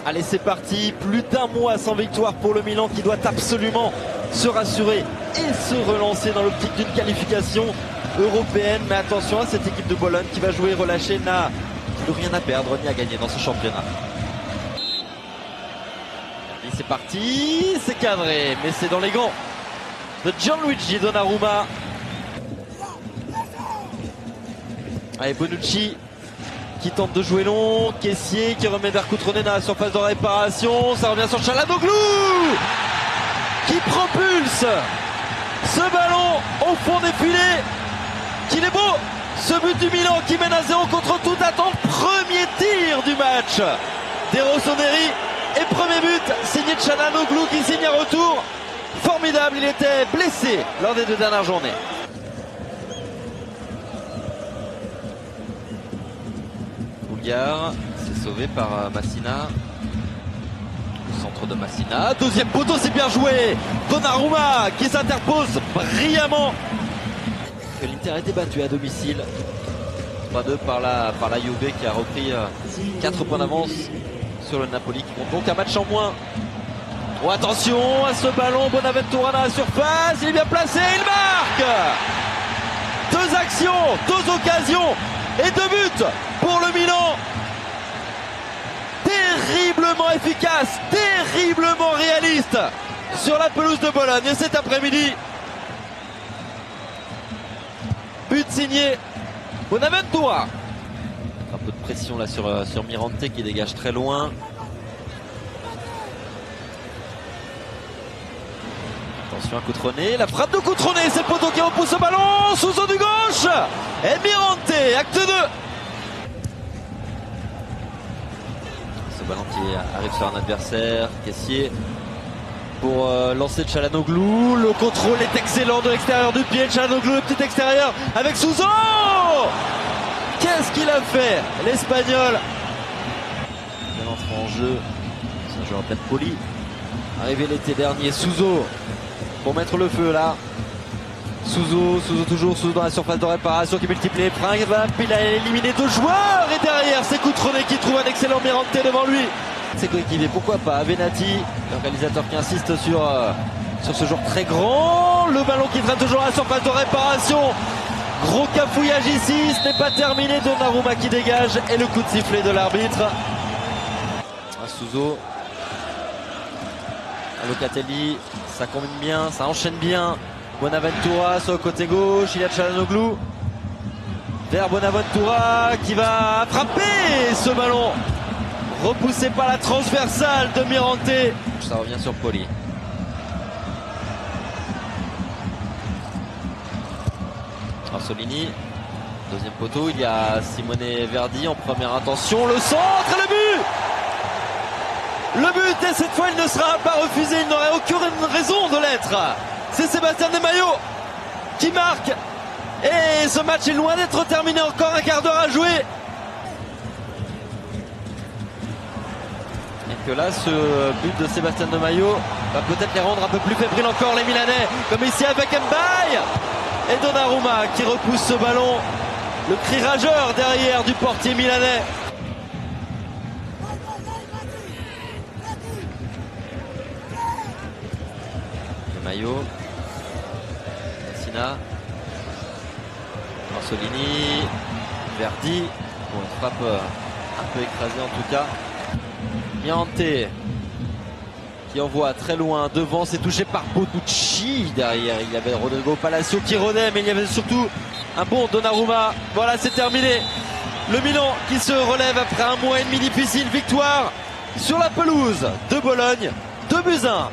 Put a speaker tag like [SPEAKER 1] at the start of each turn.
[SPEAKER 1] Allez, c'est parti, plus d'un mois sans victoire pour le Milan qui doit absolument se rassurer et se relancer dans l'optique d'une qualification européenne. Mais attention à cette équipe de Bologne qui va jouer relâchée, n'a plus rien à perdre ni à gagner dans ce championnat. Et c'est parti, c'est cadré, mais c'est dans les gants de Gianluigi Donnarumma. Allez, Bonucci qui tente de jouer long, Kessié qui remet vers Cutrone dans la surface de réparation, ça revient sur Çalhanoğlu qui propulse ce ballon au fond des filets. Qu'il est beau ce but du Milan qui mène à 0 contre toute attente. Premier tir du match des Rossoneri et premier but signé de Çalhanoğlu qui signe un retour formidable. Il était blessé lors des 2 dernières journées. C'est sauvé par Massina. Le centre de Massina. Deuxième poteau, c'est bien joué. Donnarumma qui s'interpose brillamment. L'Inter a été battu à domicile. 3-2 par la Juve qui a repris 4 points d'avance sur le Napoli qui compte donc un match en moins. Oh, attention à ce ballon. Bonaventura dans la surface. Il est bien placé. Il marque. 2 actions, 2 occasions et 2 buts pour le Milan. Terriblement efficace, terriblement réaliste sur la pelouse de Bologne cet après-midi. But signé Bonaventura. Un peu de pression là sur Mirante qui dégage très loin. Attention à Cutrone, la frappe de Cutrone, c'est le poteau qui repousse le ballon, Suso du gauche et Mirante, acte 2. Ce ballon qui arrive sur un adversaire, Kessié pour lancer Çalhanoğlu. Le contrôle est excellent de l'extérieur du pied, Çalhanoğlu, le petit extérieur avec Suso. Qu'est-ce qu'il a fait l'Espagnol? Il entre en jeu, c'est un joueur peut-être poli. Arrivé l'été dernier, Suso pour mettre le feu là. Suso toujours, Suso dans la surface de réparation qui multiplie les fringues. Il a éliminé 2 joueurs et derrière c'est Cutrone qui trouve un excellent Mirante devant lui. C'est coéquipier, pourquoi pas Venati, le réalisateur qui insiste sur ce joueur très grand. Le ballon qui traîne toujours à la surface de réparation. Gros cafouillage ici, ce n'est pas terminé. Donnarumma qui dégage et le coup de sifflet de l'arbitre. Suso. Locatelli, ça combine bien, ça enchaîne bien. Bonaventura sur le côté gauche, il y a Çalhanoğlu vers Bonaventura qui va frapper ce ballon repoussé par la transversale de Mirante. Ça revient sur Poli. Arsolini, deuxième poteau, il y a Simone Verdi en première intention, le centre et le but. Le but, et cette fois il ne sera pas refusé, il n'aurait aucune raison de l'être. C'est Sébastien De Maio qui marque. Et ce match est loin d'être terminé, encore un quart d'heure à jouer. Et que là, ce but de Sébastien De Maio va peut-être les rendre un peu plus fébriles encore, les Milanais. Comme ici avec Mbaye. Et Donnarumma qui repousse ce ballon. Le cri rageur derrière du portier milanais. Maillot, Massina, Arsolini, Verdi, bon, une frappe un peu écrasée en tout cas. Mirante qui envoie très loin devant, c'est touché par Bonucci. Derrière il y avait Rodrigo Palacio qui rôdait, mais il y avait surtout un bon Donnarumma. Voilà, c'est terminé. Le Milan qui se relève après un mois et demi difficile. Victoire sur la pelouse de Bologne, 2-1.